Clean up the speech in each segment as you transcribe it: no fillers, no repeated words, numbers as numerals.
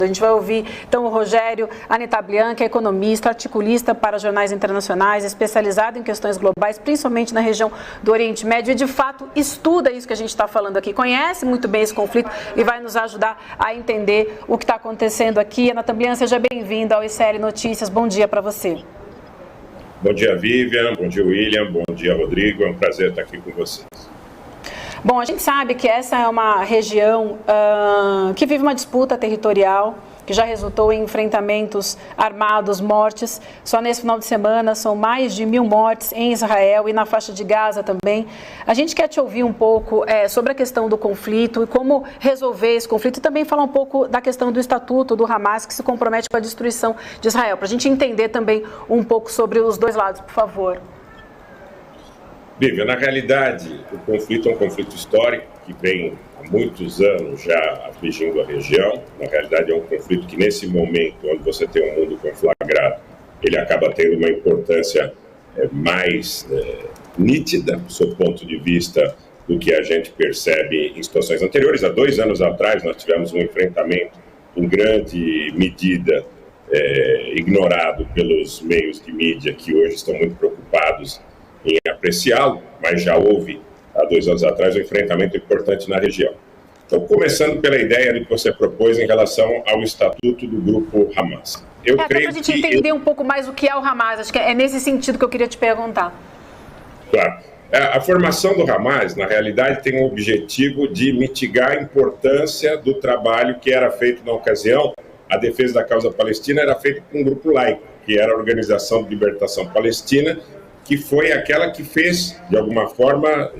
A gente vai ouvir, então, o Rogério Anitablian, que é economista, articulista para jornais internacionais, especializado em questões globais, principalmente na região do Oriente Médio, e, de fato, estuda isso que a gente está falando aqui, conhece muito bem esse conflito e vai nos ajudar a entender o que está acontecendo aqui. Anitablian, seja bem-vindo ao ICL Notícias. Bom dia para você. Bom dia, Vivian. Bom dia, William. Bom dia, Rodrigo. É um prazer estar aqui com vocês. Bom, a gente sabe que essa é uma região que vive uma disputa territorial, que já resultou em enfrentamentos armados, mortes. Só nesse final de semana são mais de 1.000 mortes em Israel e na faixa de Gaza também. A gente quer te ouvir um pouco sobre a questão do conflito e como resolver esse conflito e também falar um pouco da questão do estatuto do Hamas, que se compromete com a destruição de Israel, para a gente entender também um pouco sobre os dois lados, por favor. Vivian, na realidade, o conflito é um conflito histórico que vem há muitos anos já afligindo a região. Na realidade, é um conflito que, nesse momento, onde você tem um mundo conflagrado, ele acaba tendo uma importância mais nítida, do seu ponto de vista, do que a gente percebe em situações anteriores. Há 2 anos atrás, nós tivemos um enfrentamento, em grande medida, ignorado pelos meios de mídia, que hoje estão muito preocupados em apreciá-lo, mas já houve, há 2 anos atrás, um enfrentamento importante na região. Então, começando pela ideia do que você propôs em relação ao estatuto do grupo Hamas. Até para a gente entender um pouco mais o que é o Hamas, acho que é nesse sentido que eu queria te perguntar. Claro. A formação do Hamas, na realidade, tem o objetivo de mitigar a importância do trabalho que era feito na ocasião. A defesa da causa palestina era feita por um grupo laico, que era a Organização de Libertação Palestina, que foi aquela que fez, de alguma forma,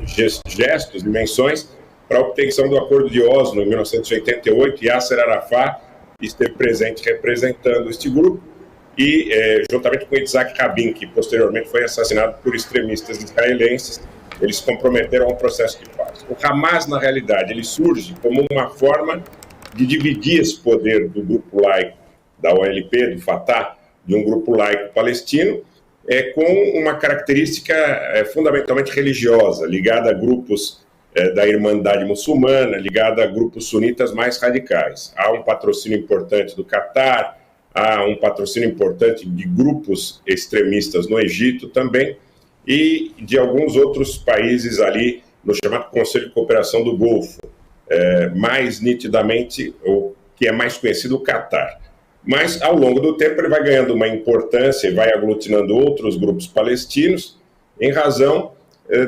gestos, dimensões, para a obtenção do Acordo de Oslo, em 1988, e Yasser Arafat esteve presente representando este grupo, e juntamente com Yitzhak Rabin, que posteriormente foi assassinado por extremistas israelenses, eles se comprometeram a um processo de paz. O Hamas, na realidade, ele surge como uma forma de dividir esse poder do grupo laico, da OLP, do Fatah, de um grupo laico palestino, com uma característica fundamentalmente religiosa, ligada a grupos da Irmandade Muçulmana, ligada a grupos sunitas mais radicais. Há um patrocínio importante do Catar, há um patrocínio importante de grupos extremistas no Egito também, e de alguns outros países ali no chamado Conselho de Cooperação do Golfo, mais nitidamente, o que é mais conhecido, o Catar. Mas, ao longo do tempo, ele vai ganhando uma importância e vai aglutinando outros grupos palestinos em razão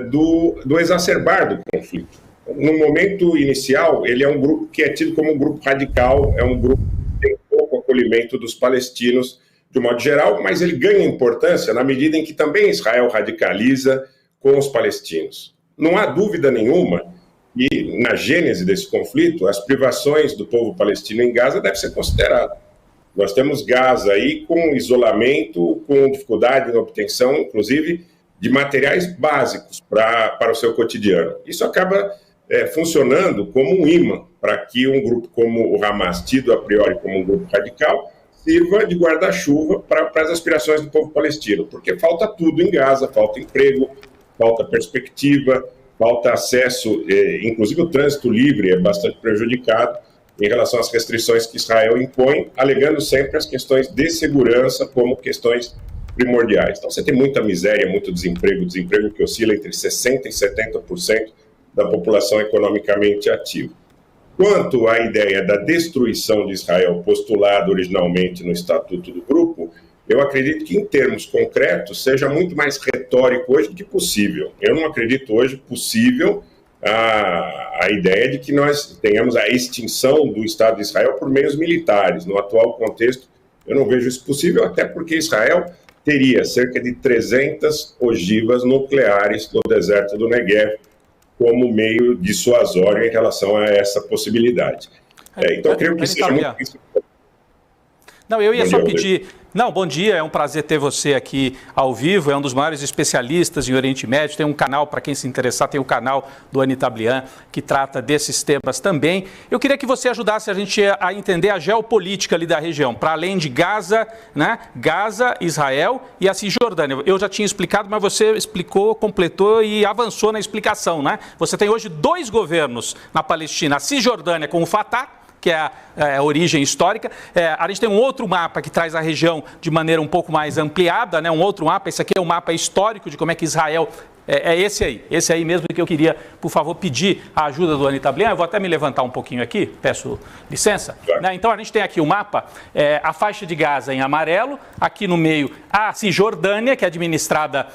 do exacerbar do conflito. No momento inicial, ele é um grupo que é tido como um grupo radical, é um grupo que tem pouco acolhimento dos palestinos, de um modo geral, mas ele ganha importância na medida em que também Israel radicaliza com os palestinos. Não há dúvida nenhuma que, na gênese desse conflito, as privações do povo palestino em Gaza devem ser consideradas. Nós temos Gaza aí com isolamento, com dificuldade na obtenção, inclusive, de materiais básicos para o seu cotidiano. Isso acaba funcionando como um imã para que um grupo como o Hamas, tido a priori como um grupo radical, sirva de guarda-chuva para as aspirações do povo palestino, porque falta tudo em Gaza, falta emprego, falta perspectiva, falta acesso, inclusive o trânsito livre é bastante prejudicado, em relação às restrições que Israel impõe, alegando sempre as questões de segurança como questões primordiais. Então, você tem muita miséria, muito desemprego que oscila entre 60% e 70% da população economicamente ativa. Quanto à ideia da destruição de Israel, postulada originalmente no Estatuto do Grupo, eu acredito que, em termos concretos, seja muito mais retórico hoje do que possível. Eu não acredito hoje possível a ideia de que nós tenhamos a extinção do Estado de Israel por meios militares. No atual contexto, eu não vejo isso possível, até porque Israel teria cerca de 300 ogivas nucleares no deserto do Negev como meio dissuasório em relação a essa possibilidade. Então, eu creio que seja muito isso. Não, eu ia só pedir... Não, bom dia, é um prazer ter você aqui ao vivo, é um dos maiores especialistas em Oriente Médio, tem um canal, para quem se interessar, tem o canal do Anitablian, que trata desses temas também. Eu queria que você ajudasse a gente a entender a geopolítica ali da região, para além de Gaza, né? Gaza, Israel e a Cisjordânia. Eu já tinha explicado, mas você explicou, completou e avançou na explicação, né? Você tem hoje 2 governos na Palestina, a Cisjordânia com o Fatah, que é a origem histórica. A gente tem um outro mapa que traz a região de maneira um pouco mais ampliada, né? Um outro mapa, esse aqui é um mapa histórico de como é que Israel... É esse aí mesmo que eu queria, por favor, pedir a ajuda do Anitablian. Eu vou até me levantar um pouquinho aqui, peço licença. Né? Então, a gente tem aqui o mapa, a faixa de Gaza em amarelo, aqui no meio a Cisjordânia, que é administrada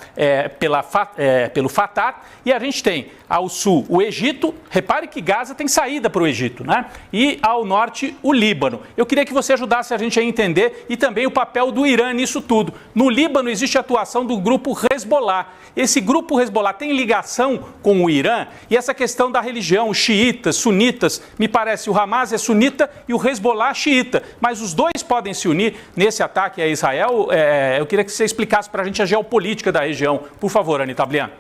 pelo Fatah, e a gente tem ao sul o Egito. Repare que Gaza tem saída para o Egito, né? E ao norte o Líbano. Eu queria que você ajudasse a gente a entender e também o papel do Irã nisso tudo. No Líbano existe a atuação do grupo Hezbollah. Esse grupo Hezbollah tem ligação com o Irã, e essa questão da religião, xiitas, sunitas, me parece o Hamas é sunita e o Hezbollah xiita, mas os dois podem se unir nesse ataque a Israel. Eu queria que você explicasse para a gente a geopolítica da região. Por favor, Anitablian.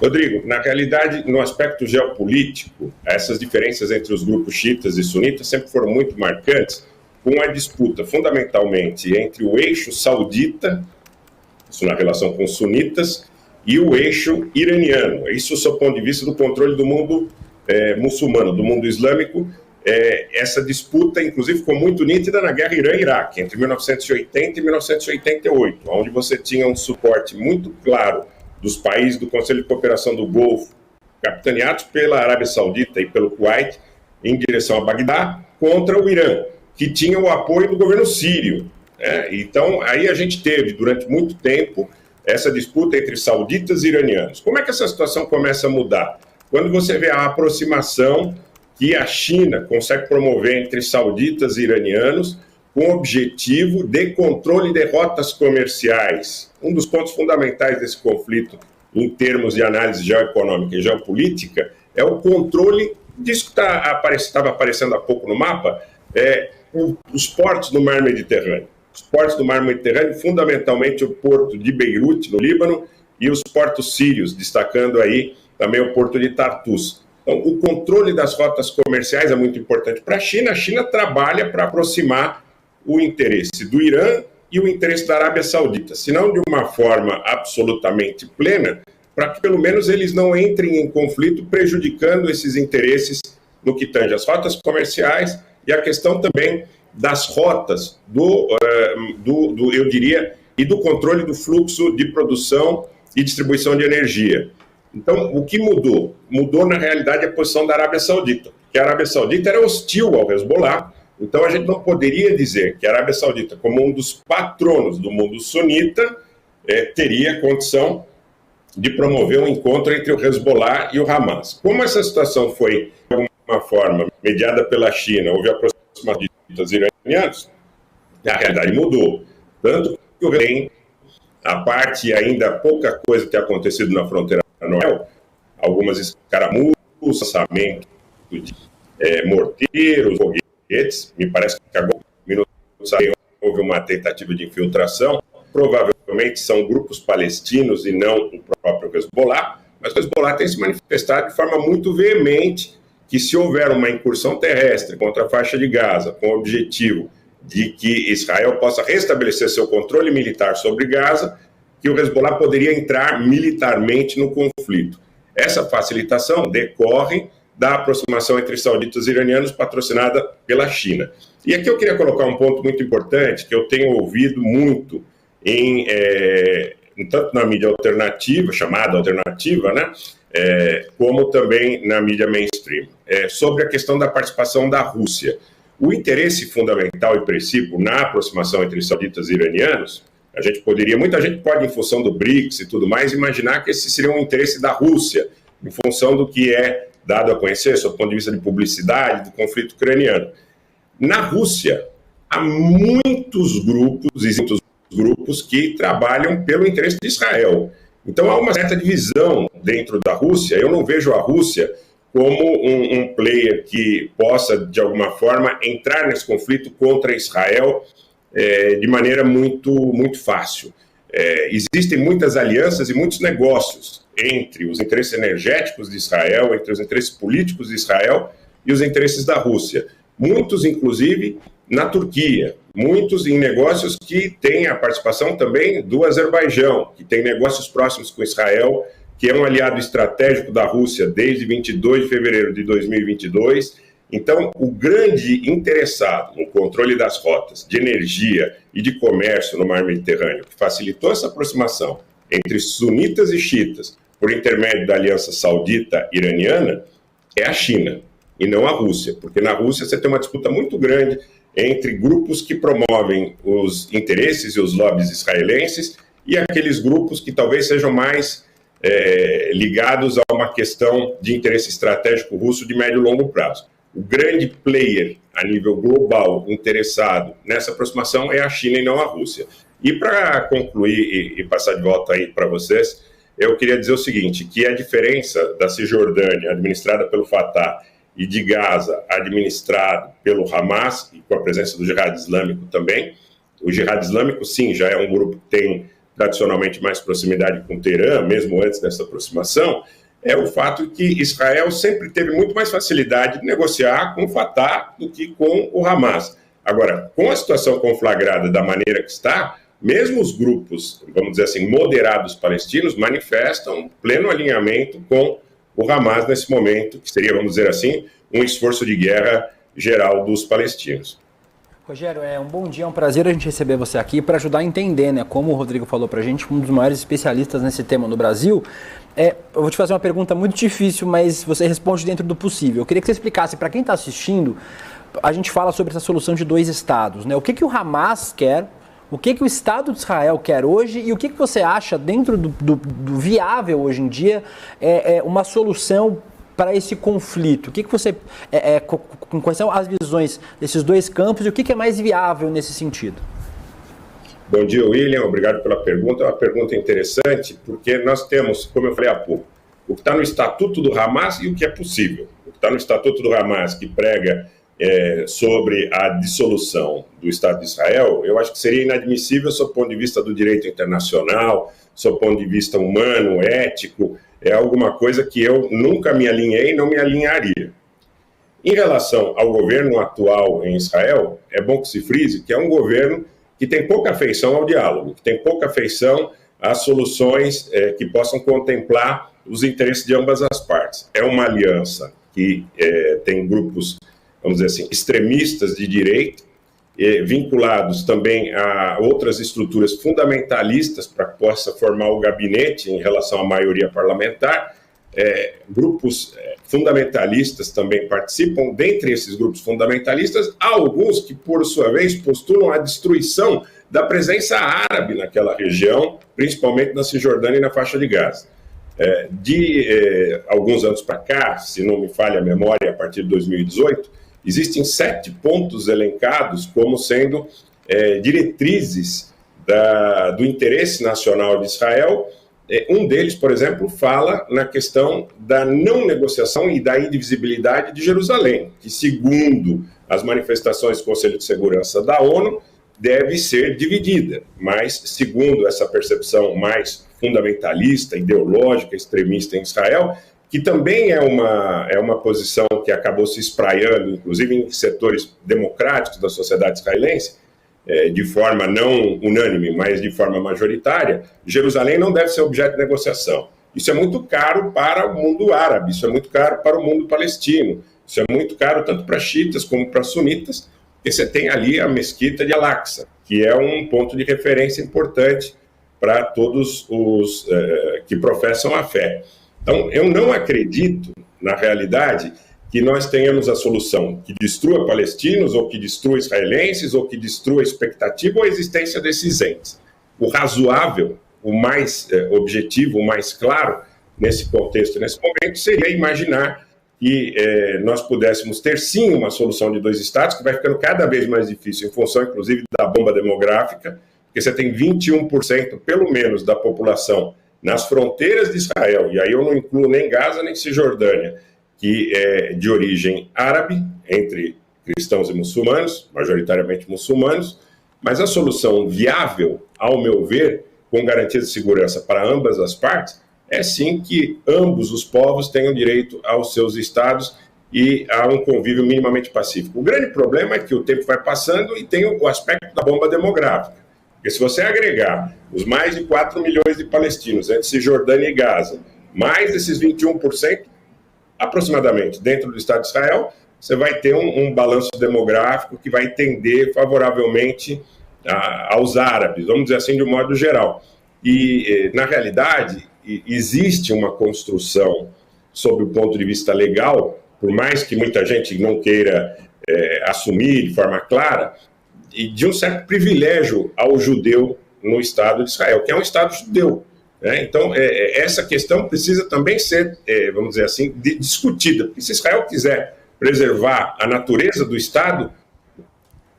Rodrigo, na realidade, no aspecto geopolítico, essas diferenças entre os grupos xiitas e sunitas sempre foram muito marcantes, com a disputa fundamentalmente entre o eixo saudita, isso na relação com os sunitas, e o eixo iraniano. Isso, do ponto de vista do controle do mundo muçulmano, do mundo islâmico. Essa disputa, inclusive, ficou muito nítida na guerra Irã-Iraque, entre 1980 e 1988, onde você tinha um suporte muito claro dos países do Conselho de Cooperação do Golfo, capitaneados pela Arábia Saudita e pelo Kuwait, em direção a Bagdá, contra o Irã, que tinha o apoio do governo sírio. Então, aí a gente teve, durante muito tempo, essa disputa entre sauditas e iranianos. Como é que essa situação começa a mudar? Quando você vê a aproximação que a China consegue promover entre sauditas e iranianos, com o objetivo de controle de rotas comerciais. Um dos pontos fundamentais desse conflito, em termos de análise geoeconômica e geopolítica, é o controle disso que estava aparecendo há pouco no mapa, os portos do Mar Mediterrâneo. Os portos do Mar Mediterrâneo, fundamentalmente o porto de Beirute, no Líbano, e os portos sírios, destacando aí também o porto de Tartus. Então, o controle das rotas comerciais é muito importante para a China. A China trabalha para aproximar o interesse do Irã e o interesse da Arábia Saudita, se não de uma forma absolutamente plena, para que pelo menos eles não entrem em conflito, prejudicando esses interesses no que tange às rotas comerciais e a questão também das rotas eu diria, e do controle do fluxo de produção e distribuição de energia. Então, o que mudou? Mudou, na realidade, a posição da Arábia Saudita, porque a Arábia Saudita era hostil ao Hezbollah. Então, a gente não poderia dizer que a Arábia Saudita, como um dos patronos do mundo sunita, teria condição de promover um encontro entre o Hezbollah e o Hamas. Como essa situação foi, de alguma forma, mediada pela China, houve aproximação dos iranianos, a realidade mudou. Tanto que o tem a parte, ainda pouca coisa ter acontecido na fronteira norte, algumas escaramuças, lançamento de morteiros, foguetes, me parece que agora houve uma tentativa de infiltração, provavelmente são grupos palestinos e não o próprio Hezbollah, mas o Hezbollah tem se manifestado de forma muito veemente que se houver uma incursão terrestre contra a faixa de Gaza, com o objetivo de que Israel possa restabelecer seu controle militar sobre Gaza, que o Hezbollah poderia entrar militarmente no conflito. Essa facilitação decorre da aproximação entre sauditas e iranianos patrocinada pela China. E aqui eu queria colocar um ponto muito importante que eu tenho ouvido muito tanto na mídia alternativa, chamada alternativa, né, como também na mídia mainstream, sobre a questão da participação da Rússia. O interesse fundamental e princípio na aproximação entre sauditas e iranianos, muita gente pode, em função do BRICS e tudo mais, imaginar que esse seria um interesse da Rússia, em função do que é dado a conhecer, sob o ponto de vista de publicidade, do conflito ucraniano. Na Rússia, há muitos grupos que trabalham pelo interesse de Israel. Então, há uma certa divisão dentro da Rússia. Eu não vejo a Rússia como um player que possa, de alguma forma, entrar nesse conflito contra Israel de maneira muito, muito fácil. Existem muitas alianças e muitos negócios entre os interesses energéticos de Israel, entre os interesses políticos de Israel e os interesses da Rússia. Muitos, inclusive, na Turquia. Muitos em negócios que têm a participação também do Azerbaijão, que tem negócios próximos com Israel, que é um aliado estratégico da Rússia desde 22 de fevereiro de 2022 Então, o grande interessado no controle das rotas de energia e de comércio no mar Mediterrâneo, que facilitou essa aproximação entre sunitas e xiitas por intermédio da aliança saudita-iraniana, é a China e não a Rússia, porque na Rússia você tem uma disputa muito grande entre grupos que promovem os interesses e os lobbies israelenses e aqueles grupos que talvez sejam mais ligados a uma questão de interesse estratégico russo de médio e longo prazo. O grande player a nível global interessado nessa aproximação é a China e não a Rússia. E para concluir e passar de volta aí para vocês, eu queria dizer o seguinte, que a diferença da Cisjordânia, administrada pelo Fatah, e de Gaza, administrado pelo Hamas, e com a presença do Jihad Islâmico também, o Jihad Islâmico, sim, já é um grupo que tem tradicionalmente mais proximidade com Teherã, mesmo antes dessa aproximação, é o fato que Israel sempre teve muito mais facilidade de negociar com o Fatah do que com o Hamas. Agora, com a situação conflagrada da maneira que está, mesmo os grupos, vamos dizer assim, moderados palestinos, manifestam pleno alinhamento com o Hamas nesse momento, que seria, vamos dizer assim, um esforço de guerra geral dos palestinos. Rogério, um bom dia, é um prazer a gente receber você aqui para ajudar a entender, né, como o Rodrigo falou para a gente, um dos maiores especialistas nesse tema no Brasil. Eu vou te fazer uma pergunta muito difícil, mas você responde dentro do possível. Eu queria que você explicasse para quem está assistindo, a gente fala sobre essa solução de 2 estados, né? O que o Hamas quer, o que o Estado de Israel quer hoje e o que você acha dentro do viável hoje em dia uma solução para esse conflito? O que você, quais são as visões desses 2 campos e o que é mais viável nesse sentido? Bom dia, William. Obrigado pela pergunta. É uma pergunta interessante, porque nós temos, como eu falei há pouco, o que está no Estatuto do Hamas e o que é possível. O que está no Estatuto do Hamas, que prega sobre a dissolução do Estado de Israel, eu acho que seria inadmissível sob o ponto de vista do direito internacional, sob o ponto de vista humano, ético, é alguma coisa que eu nunca me alinhei e não me alinharia. Em relação ao governo atual em Israel, é bom que se frise que é um governo que tem pouca afeição ao diálogo, que tem pouca afeição às soluções que possam contemplar os interesses de ambas as partes. É uma aliança que tem grupos, vamos dizer assim, extremistas de direita, vinculados também a outras estruturas fundamentalistas para que possa formar o gabinete em relação à maioria parlamentar. Grupos fundamentalistas também participam. Dentre esses grupos fundamentalistas, há alguns que, por sua vez, postulam a destruição da presença árabe naquela região, principalmente na Cisjordânia e na faixa de Gaza. De alguns anos para cá, se não me falha a memória, a partir de 2018, existem 7 pontos elencados como sendo diretrizes do interesse nacional de Israel. Um deles, por exemplo, fala na questão da não negociação e da indivisibilidade de Jerusalém, que, segundo as manifestações do Conselho de Segurança da ONU, deve ser dividida. Mas, segundo essa percepção mais fundamentalista, ideológica, extremista em Israel, que também é uma posição que acabou se espraiando, inclusive em setores democráticos da sociedade israelense, de forma não unânime, mas de forma majoritária, Jerusalém não deve ser objeto de negociação. Isso é muito caro para o mundo árabe, isso é muito caro para o mundo palestino, isso é muito caro tanto para xiitas como para sunitas, e você tem ali a mesquita de Al-Aqsa, que é um ponto de referência importante para todos os que professam a fé. Então, eu não acredito, na realidade, que nós tenhamos a solução que destrua palestinos, ou que destrua israelenses, ou que destrua a expectativa ou a existência desses entes. O razoável, o mais objetivo, o mais claro, nesse contexto, nesse momento, seria imaginar que nós pudéssemos ter, sim, uma solução de 2 estados, que vai ficando cada vez mais difícil, em função, inclusive, da bomba demográfica, porque você tem 21%, pelo menos, da população nas fronteiras de Israel, e aí eu não incluo nem Gaza, nem Cisjordânia, que é de origem árabe, entre cristãos e muçulmanos, majoritariamente muçulmanos, mas a solução viável, ao meu ver, com garantias de segurança para ambas as partes, é sim que ambos os povos tenham direito aos seus estados e a um convívio minimamente pacífico. O grande problema é que o tempo vai passando e tem o aspecto da bomba demográfica. Porque se você agregar os mais de 4 milhões de palestinos entre Cisjordânia e Gaza, mais esses 21%, aproximadamente, dentro do Estado de Israel, você vai ter um balanço demográfico que vai tender favoravelmente aos árabes, vamos dizer assim, de um modo geral. E, na realidade, existe uma construção, sob o ponto de vista legal, por mais que muita gente não queira assumir de forma clara, e de um certo privilégio ao judeu no Estado de Israel, que é um Estado judeu. Então, essa questão precisa também ser, vamos dizer assim, discutida, porque se Israel quiser preservar a natureza do Estado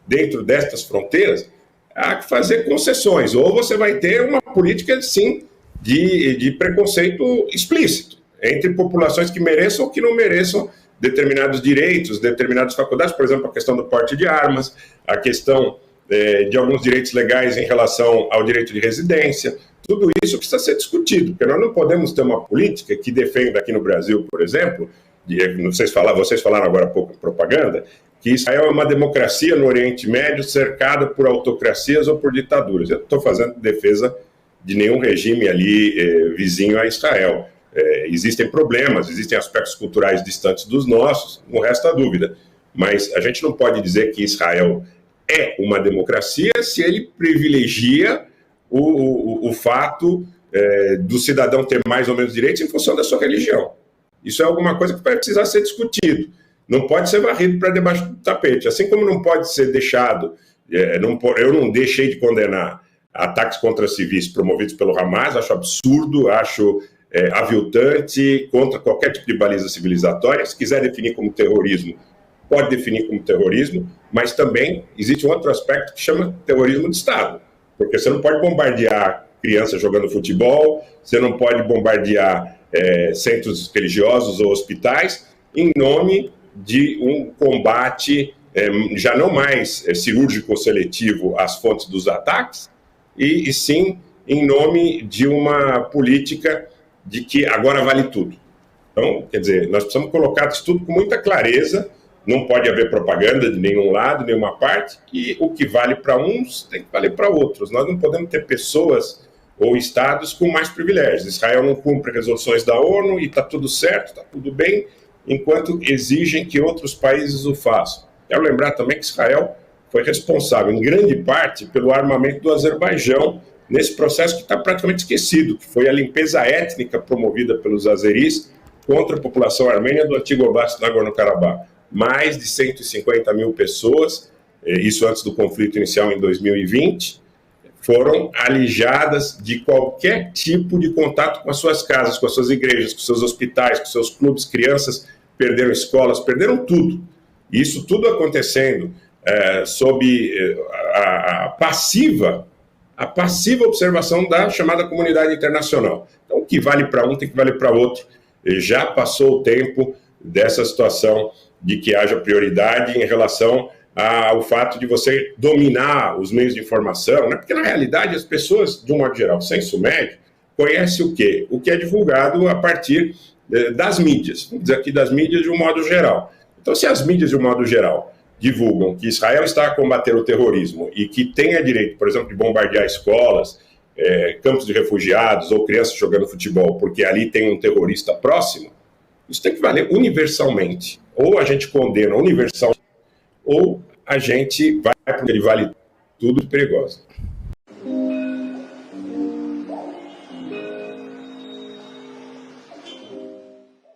dentro destas fronteiras, há que fazer concessões, ou você vai ter uma política, sim, de preconceito explícito entre populações que mereçam ou que não mereçam determinados direitos, determinadas faculdades, por exemplo, a questão do porte de armas, a questão de alguns direitos legais em relação ao direito de residência. Tudo isso precisa ser discutido, porque nós não podemos ter uma política que defenda aqui no Brasil, por exemplo, vocês falaram agora há pouco em propaganda, que Israel é uma democracia no Oriente Médio cercada por autocracias ou por ditaduras. Eu não estou fazendo defesa de nenhum regime ali vizinho a Israel. Existem problemas, existem aspectos culturais distantes dos nossos, não resta dúvida. Mas a gente não pode dizer que Israel é uma democracia se ele privilegia o fato do cidadão ter mais ou menos direitos em função da sua religião. Isso é alguma coisa que vai precisar ser discutido. Não pode ser varrido para debaixo do tapete. Assim como não pode ser deixado, eu não deixei de condenar ataques contra civis promovidos pelo Hamas, acho absurdo, acho aviltante, contra qualquer tipo de baliza civilizatória. Se quiser definir como terrorismo, pode definir como terrorismo, mas também existe um outro aspecto que chama terrorismo de Estado, porque você não pode bombardear crianças jogando futebol, você não pode bombardear centros religiosos ou hospitais em nome de um combate já não mais cirúrgico ou seletivo às fontes dos ataques, e sim em nome de uma política de que agora vale tudo. Então, quer dizer, nós precisamos colocar isso tudo com muita clareza, não pode haver propaganda de nenhum lado, nenhuma parte, e o que vale para uns tem que valer para outros. Nós não podemos ter pessoas ou estados com mais privilégios. Israel não cumpre resoluções da ONU e está tudo certo, está tudo bem, enquanto exigem que outros países o façam. Quero lembrar também que Israel foi responsável, em grande parte, pelo armamento do Azerbaijão, nesse processo que está praticamente esquecido, que foi a limpeza étnica promovida pelos azeris contra a população armênia do antigo Oblast Nagorno-Karabakh. Mais de 150 mil pessoas, isso antes do conflito inicial em 2020, foram alijadas de qualquer tipo de contato com as suas casas, com as suas igrejas, com seus hospitais, com seus clubes. Crianças perderam escolas, perderam tudo. Isso tudo acontecendo sob a passiva observação da chamada comunidade internacional. Então, o que vale para um tem que valer para outro. Já passou o tempo dessa situação de que haja prioridade em relação ao fato de você dominar os meios de informação, né? Porque, na realidade, as pessoas, de um modo geral, senso médio, conhecem o quê? O que é divulgado a partir das mídias, vamos dizer aqui das mídias de um modo geral. Então, se as mídias, de um modo geral, divulgam que Israel está a combater o terrorismo e que tenha direito, por exemplo, de bombardear escolas, campos de refugiados ou crianças jogando futebol, porque ali tem um terrorista próximo, isso tem que valer universalmente. Ou a gente condena universalmente, ou a gente vai porque ele vale tudo perigoso.